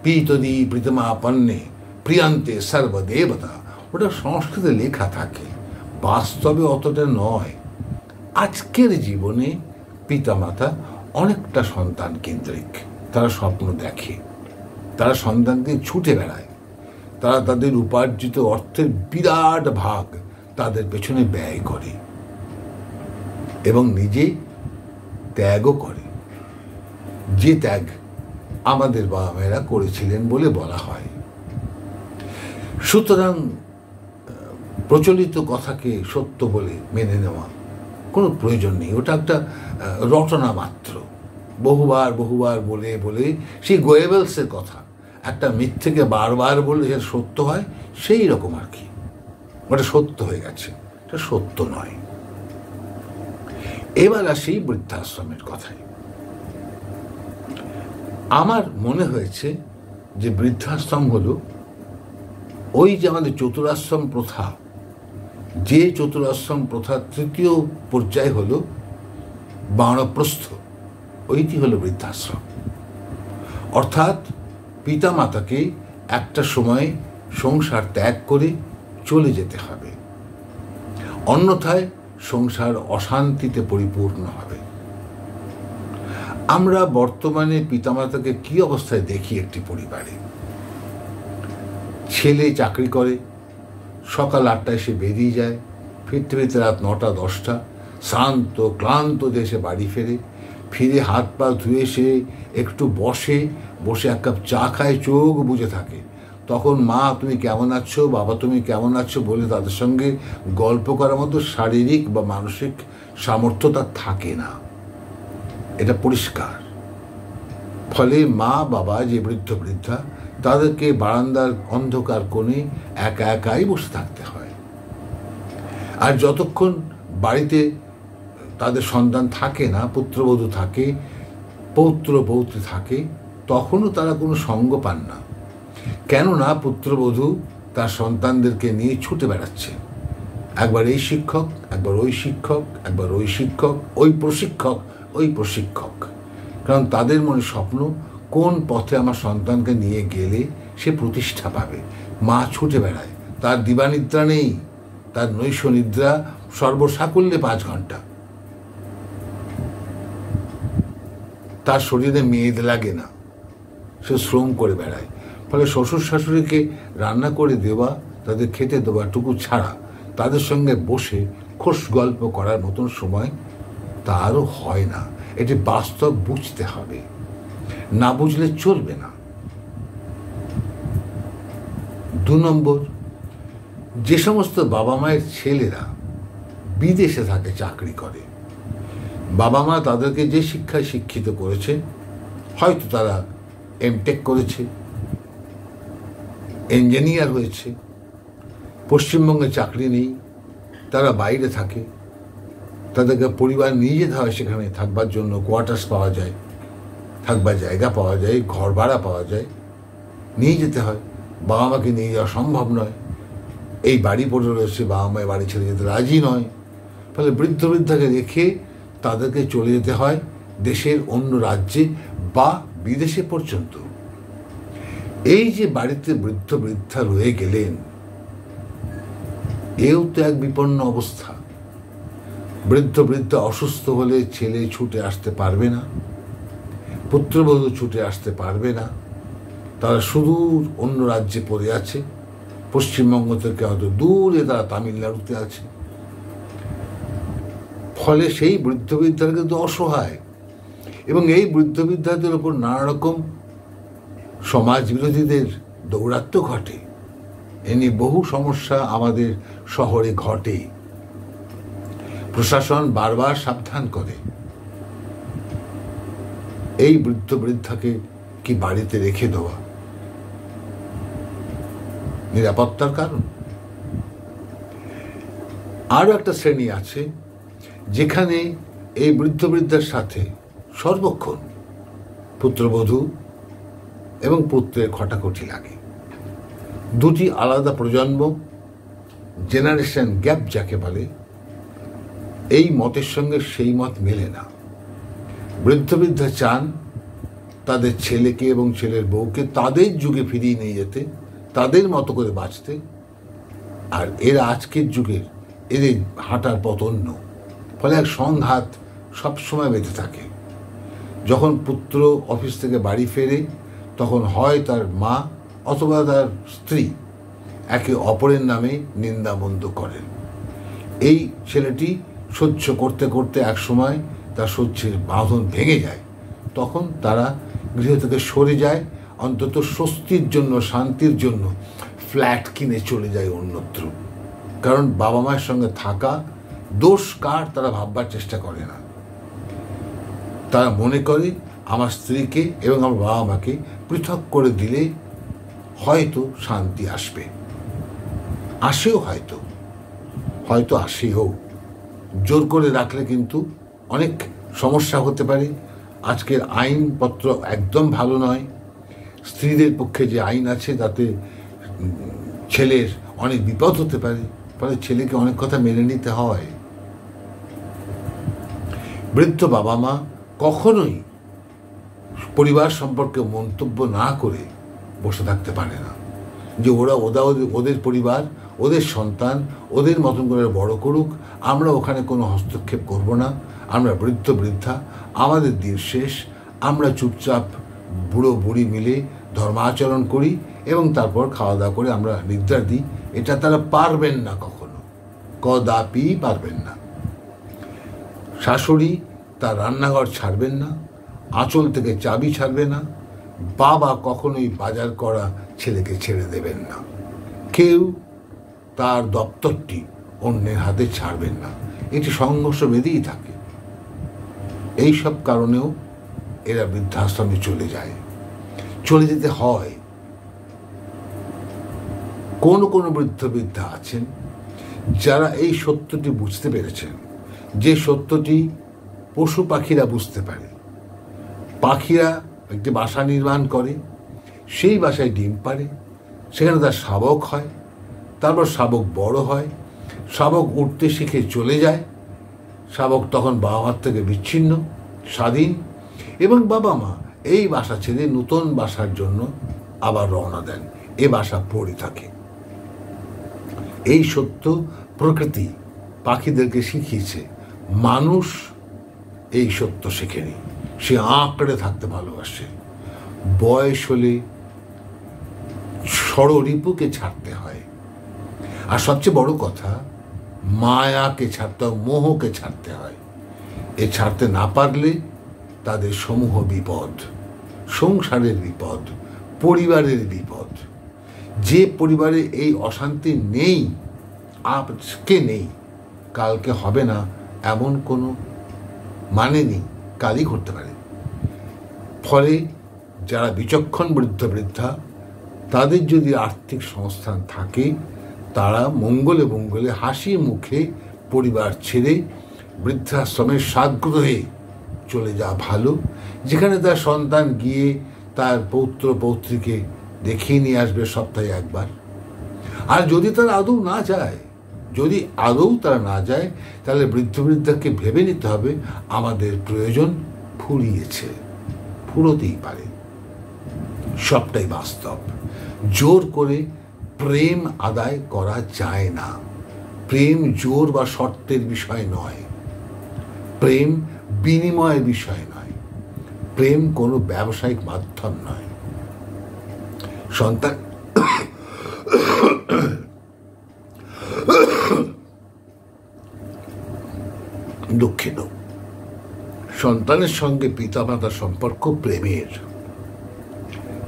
পিতদি প্রীতমাপন্নে প্রিয়ান্তে সর্বদেবতা, ওটা সংস্কৃতে লেখা থাকে, বাস্তবে অতটা নয়। আজকের জীবনে পিতামাতা অনেকটা সন্তান কেন্দ্রিক। তারা স্বপ্ন দেখে, তারা সন্তানকে ছুটে বেড়ায়, তারা তাদের উপার্জিত অর্থের বিরাট ভাগ তাদের পেছনে ব্যয় করে এবং নিজে ত্যাগও করে, যে ত্যাগ আমাদের বাবা মায়েরা করেছিলেন বলে বলা হয়। সুতরাং প্রচলিত কথাকে সত্য বলে মেনে নেওয়া কোনো প্রয়োজন নেই। ওটা একটা রটনা মাত্র। বহুবার বহুবার বলে বলে সেই গোয়েবেলসের কথা, একটা মিথ্যেকে বারবার বললে যেটা সত্য হয়, সেই রকম আর কি। ওটা সত্য হয়ে গেছে, এটা সত্য নয়। এবার আসি বৃদ্ধাশ্রমের কথায়। আমার মনে হয়েছে যে বৃদ্ধাশ্রম হলো ওই যে আমাদের চতুরাশ্রম প্রথা, যে চতুরাশ্রম প্রথার তৃতীয় পর্যায় হলো বানপ্রস্থ, ওইটি হলো বৃদ্ধাশ্রম। অর্থাৎ পিতামাতাকে একটা সময় সংসার ত্যাগ করে চলে যেতে হবে, অন্যথায় সংসার অশান্তিতে পরিপূর্ণ হবে। আমরা বর্তমানে পিতামাতাকে কি অবস্থায় দেখি একটি পরিবারে? ছেলে চাকরি করে, সকাল 8টায় সে বেরিয়ে যায়, ফিরতে ফিরতে রাত 9টা 10টা, শ্রান্ত ক্লান্ত দেশে বাড়ি ফেরে, ফিরে হাত পা ধুয়ে সে একটু বসে, বসে এক কাপ চা খায়, চোখ বুজে থাকে। তখন মা তুমি কেমন আছো, বাবা তুমি কেমন আছো বলে তাদের সঙ্গে গল্প করার মতো শারীরিক বা মানসিক সামর্থ্য তার থাকে না, এটা পরিষ্কার। ফলে মা বাবা যে বৃদ্ধ বৃদ্ধা, তাদেরকে বারান্দার অন্ধকার কোণে একা একাই বসে থাকতে হয়। আর যতক্ষণ বাড়িতে তাদের সন্তান থাকে না, পুত্রবধূ থাকে, পৌত্র পৌত্রী থাকে, তখনও তারা কোনো সঙ্গ পান না। কেননা পুত্রবধূ তার সন্তানদেরকে নিয়ে ছুটে বেড়াচ্ছে, একবার এই শিক্ষক, একবার ওই শিক্ষক, একবার ওই শিক্ষক, ওই প্রশিক্ষক, ওই প্রশিক্ষক। কারণ তাদের মনে স্বপ্ন, কোন পথে আমার সন্তানকে নিয়ে গেলে সে প্রতিষ্ঠা পাবে। মা ছুটে বেড়ায়, তার দিবানিদ্রা নেই, তার নৈশ নিদ্রা সর্বসাকুল্যে 5 ঘন্টা, তার শরীরে মেদ লাগে না, সে শ্রম করে বেড়ায়। ফলে শ্বশুর শাশুড়িকে রান্না করে দেওয়া, তাদের খেতে দেওয়াটুকু ছাড়া তাদের সঙ্গে বসে খোশ গল্প করার মতন সময় তারও হয় না। এটি বাস্তব বুঝতে হবে, না বুঝলে চলবে না। 2 নম্বর, যে সমস্ত বাবা মায়ের ছেলেরা বিদেশে থাকে, চাকরি করে, বাবা মা তাদেরকে যে শিক্ষায় শিক্ষিত করেছে, হয়তো তারা এমটেক করেছে, ইঞ্জিনিয়ার হয়েছে, পশ্চিমবঙ্গে চাকরি নেই, তারা বাইরে থাকে, তাদেরকে পরিবার নিয়ে যেতে হয়, সেখানে থাকবার জন্য কোয়ার্টার্স পাওয়া যায়, থাকবার জায়গা পাওয়া যায়, ঘর ভাড়া পাওয়া যায়, নিয়ে যেতে হয়। বাবা মাকে নিয়ে যাওয়া সম্ভব নয়, এই বাড়ি পড়ে রয়েছে, বাবা মায়ের বাড়ি ছেড়ে যেতে রাজি নয়। ফলে বৃদ্ধ বৃদ্ধাকে রেখে তাদেরকে চলে যেতে হয় দেশের অন্য রাজ্যে বা বিদেশে পর্যন্ত। এই যে বাড়িতে বৃদ্ধ বৃদ্ধা রয়ে গেলেন, এও তো এক বিপন্ন অবস্থা। বৃদ্ধ বৃদ্ধা অসুস্থ হলে ছেলে ছুটে আসতে পারবে না, পুত্রবধূ ছুটে আসতে পারবে না, তারা সুদূর অন্য রাজ্যে পড়ে আছে, পশ্চিমবঙ্গ থেকে হয়তো দূরে তারা তামিলনাড়ুতে আছে। ফলে সেই বৃদ্ধ বৃদ্ধারা কিন্তু অসহায়, এবং এই বৃদ্ধ বৃদ্ধাদের উপর নানা রকম সমাজ বিরোধীদের দৌরাত্ম ঘটে, এ নিয়ে বহু সমস্যা আমাদের শহরে ঘটে। প্রশাসন বারবার সাবধান করে, এই বৃদ্ধ বৃদ্ধাকে কি বাড়িতে রেখে দেওয়া নিরাপত্তার কারণ? আরো একটা শ্রেণী আছে যেখানে এই বৃদ্ধ বৃদ্ধার সাথে সর্বক্ষণ পুত্রবধূ এবং পুত্রের খটাখটি লাগে। দুটি আলাদা প্রজন্ম, জেনারেশন গ্যাপ যাকে বলে, এই মতের সঙ্গে সেই মত মেলে না। বৃদ্ধ বৃদ্ধা চান তাদের ছেলেকে এবং ছেলের বউকে তাদের যুগে ফিরিয়ে নিয়ে যেতে, তাদের মতো করে বাঁচতে। আর এরা আজকের যুগের এদের হাঁটার পথ অন্য, ফলে এক সংঘাত সবসময় বেঁধে থাকে। যখন পুত্র অফিস থেকে বাড়ি ফেরে তখন হয় তার মা অথবা তার স্ত্রী একে অপরের নামে নিন্দামন্দ করেন। এই ছেলেটি সহ্য করতে করতে এক সময় তার সহ্যের বাঁধন ভেঙে যায়, তখন তারা গৃহ থেকে সরে যায়, অন্তত স্বস্তির জন্য, শান্তির জন্য ফ্ল্যাট কিনে চলে যায় অন্যত্র। কারণ বাবা মায়ের সঙ্গে থাকা দোষ কার তারা ভাববার চেষ্টা করে না। তারা মনে করে আমার স্ত্রীকে এবং আমার বাবা মাকে পৃথক করে দিলে হয়তো শান্তি আসবে। আসেও, হয়তো আসেও। জোর করে রাখলে কিন্তু অনেক সমস্যা হতে পারে। আজকের আইনপত্র একদম ভালো নয়। স্ত্রীদের পক্ষে যে আইন আছে তাতে ছেলের অনেক বিপদ হতে পারে, ফলে ছেলেকে অনেক কথা মেনে নিতে হয়। বৃদ্ধ বাবা মা কখনোই পরিবার সম্পর্কে মন্তব্য না করে বসে থাকতে পারে না, যে ওদের পরিবার, ওদের সন্তান ওদের মতন করে বড় করুক, আমরা ওখানে কোনো হস্তক্ষেপ করব না। আমরা বৃদ্ধ বৃদ্ধা, আমাদের দিন শেষ, আমরা চুপচাপ বুড়ো বুড়ি মিলে ধর্মাচরণ করি এবং তারপর খাওয়া দাওয়া করে আমরা নিদ্রা দিই। এটা তারা পারবেন না, কখনো কদাপি পারবেন না। শাশুড়ি তার রান্নাঘর ছাড়বেন না, আঁচল থেকে চাবি ছাড়বে না, বাবা কখনোই বাজার করা ছেলেকে ছেড়ে দেবেন না, কেউ তার দপ্তরটি অন্যের হাতে ছাড়বেন না। এটি সংঘর্ষ বেঁধেই থাকে। এই সব কারণেও এরা বৃদ্ধাশ্রমে চলে যেতে হয়। কোন বৃদ্ধ বৃদ্ধা আছেন যারা এই সত্যটি বুঝতে পেরেছেন, যে সত্যটি পশু পাখিরা বুঝতে পারে। পাখিরা একটি বাসা নির্মাণ করে, সেই বাসায় ডিম পাড়ে, সেখানে তার শাবক হয়, তারপর শাবক বড় হয়, শাবক উঠতে শিখে চলে যায়। শাবক তখন বাবা মার থেকে বিচ্ছিন্ন, স্বাধীন, এবং বাবা মা এই বাসা ছেড়ে নতুন বাসার জন্য আবার রওনা দেন। এ বাসা পড়ে থাকে। এই সত্য প্রকৃতি পাখিদেরকে শিখিয়েছে, মানুষ এই সত্য শেখেনি। সে আঁকড়ে থাকতে ভালোবাসে। বয়স হলে ষড়রিপুকে ছাড়তে হয়, আর সবচেয়ে বড় কথা মায়াকে ছাড়তে হয়, মোহকে ছাড়তে হয়। এ ছাড়তে না পারলে তাদের সমূহ বিপদ, সংসারের বিপদ, পরিবারের বিপদ। যে পরিবারে এই অশান্তি নেই, আজকে নেই, কালকে হবে না এমন কোনো মানে নেই, কালই ঘটতে পারে। ফলে যারা বিচক্ষণ বৃদ্ধ বৃদ্ধা, তাদের যদি আর্থিক সংস্থান থাকে, তারা মঙ্গলে মঙ্গলে হাসি মুখে পরিবার ছেড়ে বৃদ্ধাশ্রমের সাগ্রহে চলে যাওয়া ভালো, যেখানে তার সন্তান গিয়ে তার পৌত্র পৌত্রীকে দেখিয়ে নিয়ে আসবে সপ্তাহে একবার। আর যদি তারা আদৌ না যায়, তাহলে বৃদ্ধ বৃদ্ধাকে ভেবে নিতে হবে আমাদের প্রয়োজন ফুরোতেই পারে। সবটাই বাস্তব। জোর করে প্রেম আদায় করা যায় না। প্রেম জোর বা শর্তের বিষয় নয়, প্রেম বিনিময়ের বিষয় নয়, প্রেম কোনো ব্যবসায়িক মাধ্যম নয়। সন্তান দুঃখিত, সন্তানের সঙ্গে পিতামাতার সম্পর্ক প্রেমের।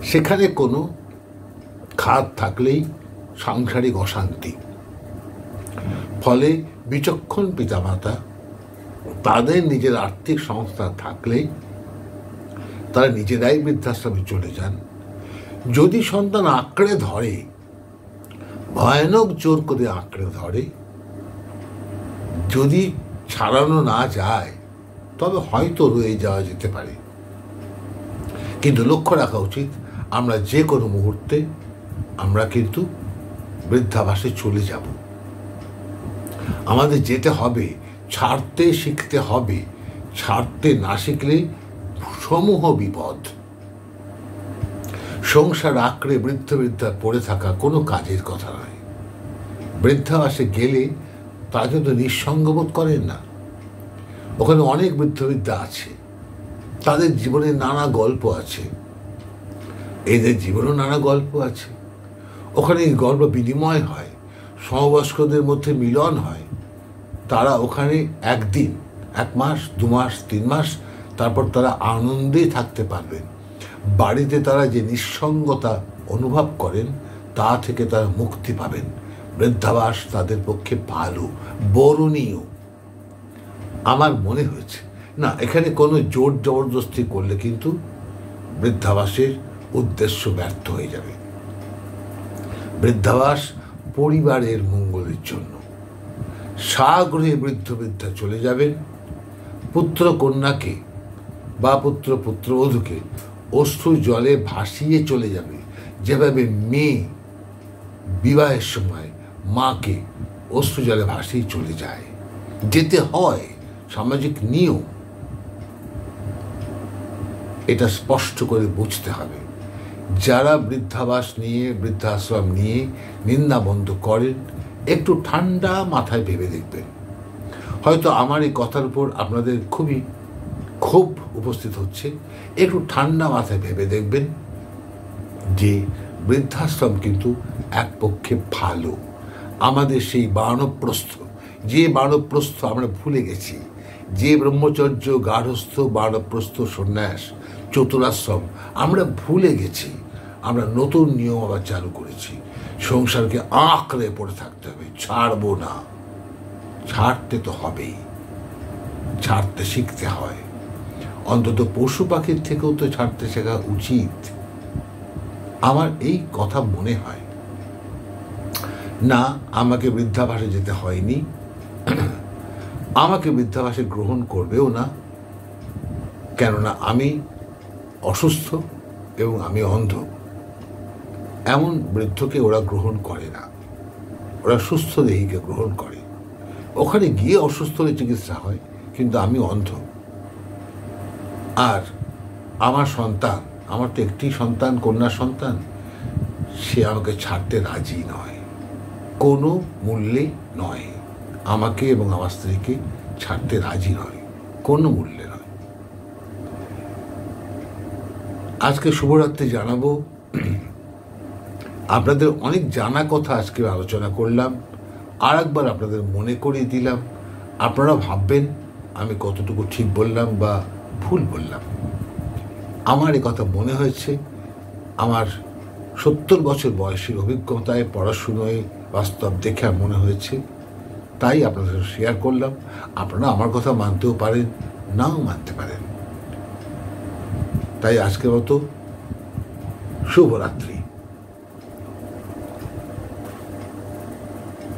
সেখানে কোনো খাত থাকলেই সাংসারিক অশান্তি। ফলে বিচক্ষণ পিতামাতা তাদের নিজের আর্থিক সংস্থা থাকলে তারা নিজেরাই বৃদ্ধাশ্রমে চলে যান। যদি সন্তান আঁকড়ে ধরে, ভয়ানক জোর করে আঁকড়ে ধরে, যদি ছাড়ানো না যায় তবে হয়তো রয়ে যাওয়া যেতে পারে। কিন্তু লক্ষ্য রাখা উচিত, আমরা যে কোনো মুহূর্তে আমরা কিন্তু বৃদ্ধাবাসে চলে যাব। আমাদের যেতে হবে, ছাড়তে শিখতে হবে। ছাড়তে না শিখলে সমূহ বিপদ। সংসার আঁকড়ে বৃদ্ধা পড়ে থাকা কোনো কাজের কথা নয়। বৃদ্ধাবাসে গেলে তারা কিন্তু নিঃসঙ্গবোধ করেন না। ওখানে অনেক বৃদ্ধা আছে, তাদের জীবনে নানা গল্প আছে, এদের জীবনেও নানা গল্প আছে। ওখানে গল্প বিনিময় হয়, সমবয়স্কদের মধ্যে মিলন হয়। তারা ওখানে একদিন, 1 মাস, 2 মাস, 3 মাস, তারপর তারা আনন্দে থাকতে পারবেন। বাড়িতে তারা যে নিঃসঙ্গতা অনুভব করেন তা থেকে তারা মুক্তি পাবেন। বৃদ্ধাবাস তাদের পক্ষে ভালো, বরণীয়। আমার মনে হয়েছে না, এখানে কোনো জোর জবরদস্তি করলে কিন্তু বৃদ্ধাবাসের উদ্দেশ্য ব্যর্থ হয়ে যাবে। বৃদ্ধাবাস পরিবারের মঙ্গলের জন্য। সাগরে বৃদ্ধা চলে যাবেন। পুত্র কন্যাকে বা পুত্রবধূকে অশ্রু জলে ভাসিয়ে চলে যাবে। যেভাবে মেয়ে বিবাহের সময় মাকে অশ্রু জলে ভাসিয়ে চলে যায়, যেতে হয়, সামাজিক নিয়ম। এটা স্পষ্ট করে বুঝতে হবে। যারা বৃদ্ধাবাস নিয়ে, বৃদ্ধাশ্রম নিয়ে নিন্দা বন্ধ করেন, একটু ঠান্ডা মাথায় ভেবে দেখবেন। হয়তো আমার এই কথার উপর আপনাদের খুবই ক্ষোভ উপস্থিত হচ্ছে। একটু ঠান্ডা মাথায় ভেবে দেখবেন যে বৃদ্ধাশ্রম কিন্তু এক পক্ষে ভালো। আমাদের সেই বানপ্রস্থ, যে বানপ্রস্থ আমরা ভুলে গেছি, যে ব্রহ্মচর্য, গার্হস্থ, বানপ্রস্থ, সন্ন্যাস, চতুরাশ্রম আমরা ভুলে গেছি। আমরা নতুন নিয়ম আবার চালু করেছি। সংসারকে আঁকড়ে পড়ে থাকতে হবে, ছাড়বো না। ছাড়তে তো হবেই, ছাড়তে শিখতে হয়। অন্তত পশু পাখির থেকেও তো ছাড়তে শেখা উচিত। আমার এই কথা মনে হয় না। আমাকে বৃদ্ধাবাসে যেতে হয়নি, আমাকে বৃদ্ধাবাসে গ্রহণ করবেও না। কেননা আমি অসুস্থ এবং আমি অন্ধ। এমন বৃদ্ধকে ওরা গ্রহণ করে না, ওরা সুস্থ দেহীকে গ্রহণ করে। ওখানে গিয়ে অসুস্থ হলে চিকিৎসা হয়, কিন্তু আমি অন্ধ। আর আমার সন্তান, আমার তো একটি সন্তান, কন্যা সন্তান, সে আমাকে ছাড়তে রাজি নয়, কোনো মূল্যে নয়। আমাকে এবং আমার স্ত্রীকে ছাড়তে রাজি নয়, কোনো মূল্যে নয়। আজকে শুভরাত্রি জানাবো। আপনাদের অনেক জানা কথা আজকে আলোচনা করলাম, আর একবার আপনাদের মনে করিয়ে দিলাম। আপনারা ভাববেন আমি কতটুকু ঠিক বললাম বা ভুল বললাম। আমার এ কথা মনে হয়েছে আমার 70 বছর বয়সের অভিজ্ঞতায়, পড়াশুনোয়, বাস্তব দেখে মনে হয়েছে, তাই আপনাদের সাথে শেয়ার করলাম। আপনারা আমার কথা মানতেও পারেন, নাও মানতে পারেন। তাই আজকের মতো শুভরাত্রি।